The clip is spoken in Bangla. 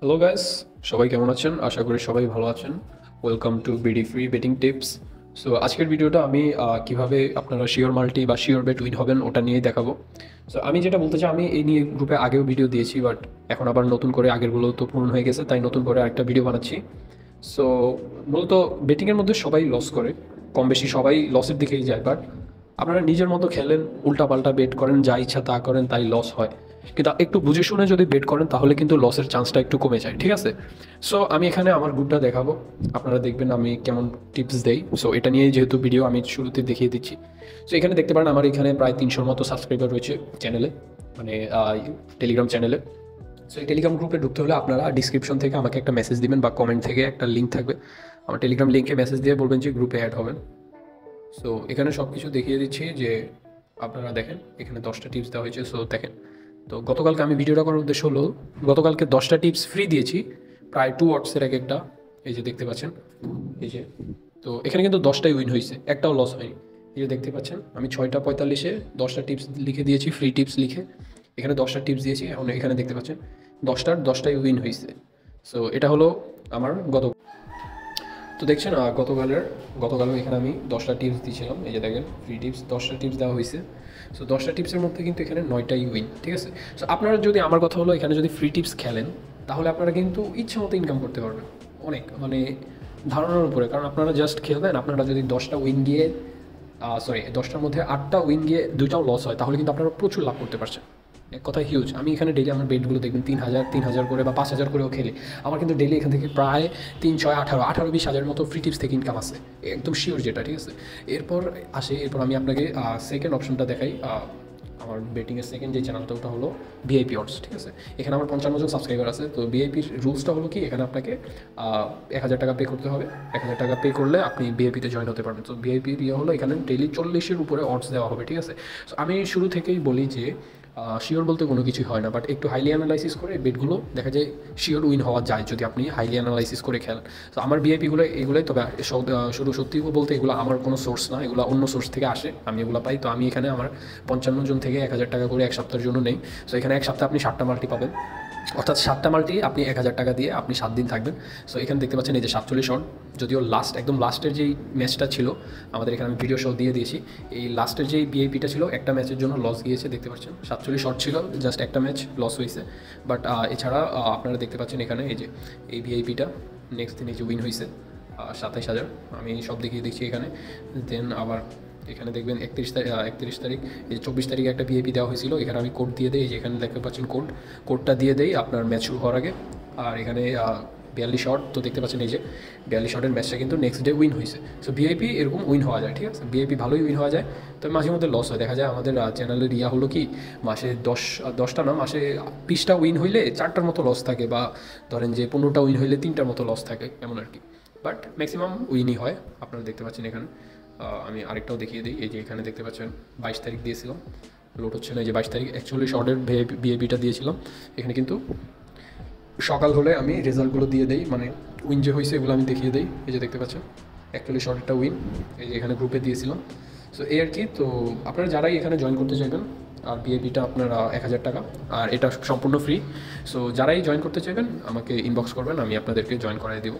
হ্যালো গাইস, সবাই কেমন আছেন? আশা করি সবাই ভালো আছেন। Welcome to BD free betting tips. So আজকের ভিডিওটা আমি কিভাবে আপনারা শিওর মাল্টি বা শিওর বেট উইন হবেন ওটা নিয়েই দেখাবো। সো আমি যেটা বলতে চাই, আমি এই নিয়ে গ্রুপে আগেও ভিডিও দিয়েছি, বাট এখন আবার নতুন করে আগেরগুলো তো পূরণ হয়ে গেছে, তাই নতুন করে আরেকটা ভিডিও বানাচ্ছি। সো মূলত বেটিংয়ের মধ্যে সবাই লস করে, কম বেশি সবাই লসের দিকেই যায়, বাট আপনারা নিজের মতো খেলেন, উল্টাপাল্টা বেট করেন, যা ইচ্ছা তা করেন, তাই লস হয়। কিন্তু একটু বুঝে শুনে যদি বেট করেন তাহলে কিন্তু লসের চান্সটা একটু কমে যায়, ঠিক আছে? সো আমি এখানে আমার গ্রুপটা দেখাবো, আপনারা দেখবেন আমি কেমন টিপস দেই। সো এটা নিয়েই যেহেতু ভিডিও, আমি শুরুতে দেখিয়ে দিচ্ছি। সো এখানে দেখতে পারেন আমার এখানে প্রায় 300-র মতো সাবস্ক্রাইবার রয়েছে চ্যানেলে, মানে টেলিগ্রাম চ্যানেলে। সো এই টেলিগ্রাম গ্রুপে ঢুকতে হলে আপনারা ডিসক্রিপশন থেকে আমাকে একটা মেসেজ দিবেন বা কমেন্ট থেকে একটা লিঙ্ক থাকবে, আমার টেলিগ্রাম লিঙ্কে মেসেজ দিয়ে বলবেন যে গ্রুপে অ্যাড হবেন। সো এখানে সব কিছু দেখিয়ে দিচ্ছি যে আপনারা দেখেন, এখানে 10টা টিপস দেওয়া হয়েছে। সো দেখেন, তো গতকালকে আমি ভিডিওটা করার উদ্দেশ্য হলো, গতকালকে 10টা টিপস ফ্রি দিয়েছি, প্রায় 2 ওয়াটসের এক একটা। এই যে দেখতে পাচ্ছেন, এই যে, তো এখানে কিন্তু 10টাই উইন হয়েছে, একটাও লস হয়নি। এই যে দেখতে পাচ্ছেন, আমি 6:45-এ 10টা টিপস লিখে দিয়েছি, ফ্রি টিপস লিখে এখানে 10টা টিপস দিয়েছি। এখন এখানে দেখতে পাচ্ছেন 10টার 10টাই উইন হয়েছে। সো এটা হলো আমার তো দেখছেন, গতকালও এখানে আমি 10টা টিপস দিয়েছিলাম। এই যে দেখেন, ফ্রি টিপস 10টা টিপস দেওয়া হয়েছে। সো 10টা টিপসের মধ্যে কিন্তু এখানে 9টাই উইন, ঠিক আছে? সো আপনারা যদি, আমার কথা হলো, এখানে যদি ফ্রি টিপস খেলেন তাহলে আপনারা কিন্তু ইচ্ছা মতো ইনকাম করতে পারবেন অনেক, মানে ধারণার উপরে। কারণ আপনারা জাস্ট খেলবেন, আপনারা যদি 10টা উইন গিয়ে, 10টার মধ্যে 8টা উইন গিয়ে 2টাও লস হয়, তাহলে কিন্তু আপনারা প্রচুর লাভ করতে পারছেন। এক কথা হিউজ। আমি এখানে ডেইলি আমার বেটগুলো দেখবেন 3,000 করে বা 5,000 করেও খেলে আমার কিন্তু ডেইলি এখান থেকে প্রায় 3, 6, 18, 20 হাজারের মতো ফ্রি টিপস থেকে ইনকাম আছে, একদম শিওর যেটা, ঠিক আছে? এরপর আমি আপনাকে সেকেন্ড অপশনটা দেখাই। আমার বেটিংয়ের সেকেন্ড যে চ্যানেলটা, ওটা হলো ভিআইপি অডস, ঠিক আছে? এখানে আমার 55 জন সাবস্ক্রাইবার আছে। তো ভিআইপির রুলসটা হলো কি, এখানে আপনাকে 1,000 টাকা পে করতে হবে। 1,000 টাকা পে করলে আপনি ভিআইপিতে জয়েন হতে পারবেন। তো ভিআইপির ইয়ে হলো, এখানে ডেইলি 40-এর উপরে অডস দেওয়া হবে, ঠিক আছে? সো আমি শুরু থেকেই বলি যে শিওর বলতে কোনো কিছুই হয় না, বাট একটু হাইলি অ্যানালাইসিস করে বেটগুলো দেখা যায় শিওর উইন হওয়া যায় যদি আপনি হাইলি অ্যানালাইসিস করে খেলেন। তো আমার ভিআইপিগুলো এগুলোই। তবে শুধু সত্যি বলতে এগুলো আমার কোনো সোর্স না, এগুলো অন্য সোর্স থেকে আসে, আমি এগুলো পাই। তো আমি এখানে আমার 55 জন থেকে 1,000 টাকা করে এক সপ্তাহের জন্য নেই। সো এখানে এক সপ্তাহে আপনি 7টা মাল্টি পাবেন, অর্থাৎ 7টা মাল্টি আপনি 1,000 টাকা দিয়ে আপনি 7 দিন থাকবেন। সো এখানে দেখতে পাচ্ছেন এই যে 47 শট, যদিও একদম লাস্টের যেই ম্যাচটা ছিল আমাদের, এখানে আমি ভিডিও শো দিয়ে দিয়েছি। এই লাস্টের যেই ভিআইপিটা ছিল, একটা ম্যাচের জন্য লস গিয়েছে, দেখতে পাচ্ছেন 47 শট ছিল, জাস্ট একটা ম্যাচ লস হয়েছে। বাট এছাড়া আপনারা দেখতে পাচ্ছেন এখানে এই যে এই ভিআইপিটা নেক্সট দিন এই যে উইন হয়েছে 27,000। আমি সব দেখিয়ে দিচ্ছি এখানে। দেন আবার এখানে দেখবেন 31 তারিখ, এই 24 তারিখে একটা ভিআইপি দেওয়া হয়েছিল, এখানে আমি কোড দিয়ে দিই। যেখানে দেখতে পাচ্ছেন কোডটা দিয়ে দেই আপনার ম্যাচ শুরু হওয়ার আগে। আর এখানে 42 শট, তো দেখতে পাচ্ছেন এই যে 42 শটের ম্যাচটা কিন্তু নেক্সট ডে উইন হয়েছে। সো ভিআইপি এরকম উইন হওয়া যায়, ঠিক আছে? ভিআইপি ভালোই উইন হওয়া যায়, তবে মাঝে মধ্যে লস হয়। দেখা যায় আমাদের চ্যানেলের হলো কি, মাসে 10টা না, মাসে 20টা উইন হইলে 4টার মতো লস থাকে, বা ধরেন যে 15টা উইন হইলে 3টার মতো লস থাকে, এমন আর কি। বাট ম্যাক্সিমাম উইনই হয়, আপনারা দেখতে পাচ্ছেন এখানে। আমি আরেকটাও দেখিয়ে দিই। এই যে এখানে দেখতে পাচ্ছেন 22 তারিখ দিয়েছিলাম, লোড হচ্ছে না। এই যে 22 তারিখ অ্যাকচুয়ালি শর্টের ভিআইপিটা দিয়েছিলাম। এখানে কিন্তু সকাল হলে আমি রেজাল্টগুলো দিয়ে দিই, মানে উইন যে হয়েছে এগুলো আমি দেখিয়ে দিই। এই যে দেখতে পাচ্ছেন অ্যাকচুয়ালি শর্টেরটা উইন, এই যে এখানে গ্রুপে দিয়েছিলাম। সো এই আর কি। তো আপনারা যারাই এখানে জয়েন করতে চাইবেন, আর ভিআইপিটা আপনার 1,000 টাকা, আর এটা সম্পূর্ণ ফ্রি। সো যারাই জয়েন করতে চাইবেন আমাকে ইনবক্স করবেন, আমি আপনাদেরকে জয়েন করাই দেবো।